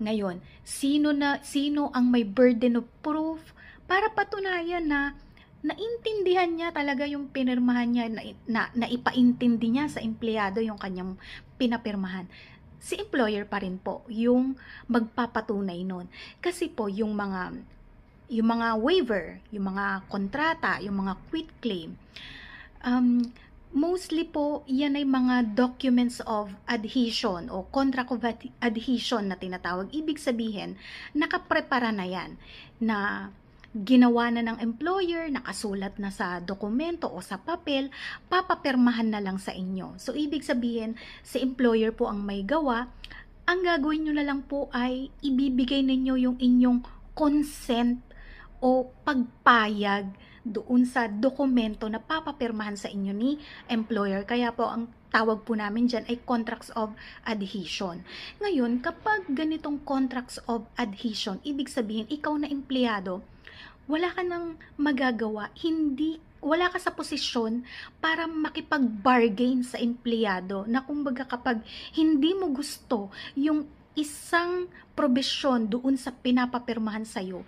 Ngayon, sino ang may burden of proof para patunayan na naintindihan niya talaga yung pinirmahan niya, na ipaintindi niya sa empleyado yung kanyang pinapirmahan? Si employer pa rin po yung magpapatunay nun. Kasi po yung mga waiver, yung mga kontrata, yung mga quit claim, mostly po, yan ay mga documents of adhesion o contract of adhesion na tinatawag. Ibig sabihin, nakaprepara na yan, na ginawa na ng employer, nakasulat na sa dokumento o sa papel, papapirmahan na lang sa inyo. So, ibig sabihin, si employer po ang may gawa. Ang gagawin nyo na lang po ay ibibigay ninyo yung inyong consent o pagpayag doon sa dokumento na papapirmahan sa inyo ni employer. Kaya po ang tawag po namin dyan ay contracts of adhesion. Ngayon, kapag ganitong contracts of adhesion, ibig sabihin, ikaw na empleyado, wala ka nang magagawa, wala ka sa posisyon para makipag-bargain sa empleyado, na kumbaga kapag hindi mo gusto yung isang probisyon doon sa pinapapirmahan sa'yo,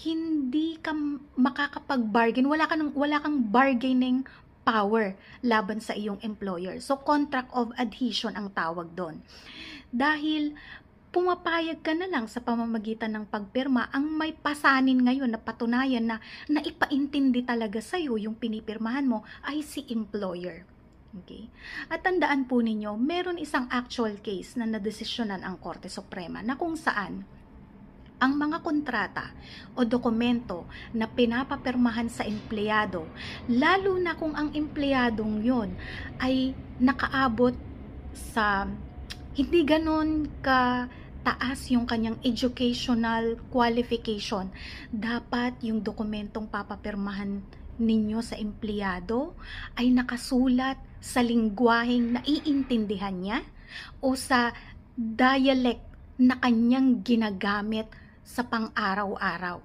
hindi ka makakapag-bargain, wala kang bargaining power laban sa iyong employer. So, contract of adhesion ang tawag doon. Dahil pumapayag ka na lang sa pamamagitan ng pagpirma, ang may pasanin ngayon na patunayan na naipaintindi talaga sa'yo yung pinipirmahan mo ay si employer. Okay? At tandaan po ninyo, meron isang actual case na nadesisyonan ang Korte Suprema na kung saan ang mga kontrata o dokumento na pinapapirmahan sa empleyado, lalo na kung ang empleyadong yun ay nakaabot sa hindi ganon ka taas yung kanyang educational qualification, dapat yung dokumentong papapirmahan ninyo sa empleyado ay nakasulat sa lingwaheng naiintindihan niya o sa dialect na kanyang ginagamit sa pang-araw-araw.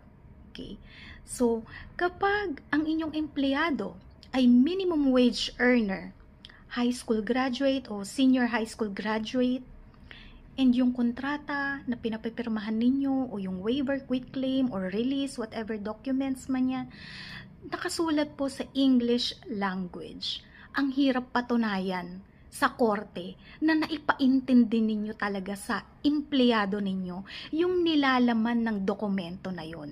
Okay? So, kapag ang inyong empleyado ay minimum wage earner, high school graduate o senior high school graduate, and yung kontrata na pinapipirmahan ninyo o yung waiver, quit claim, or release, whatever documents man yan, nakasulat po sa English language. Ang hirap patunayan sa korte na naipaintindi ninyo talaga sa empleyado ninyo yung nilalaman ng dokumento na yon.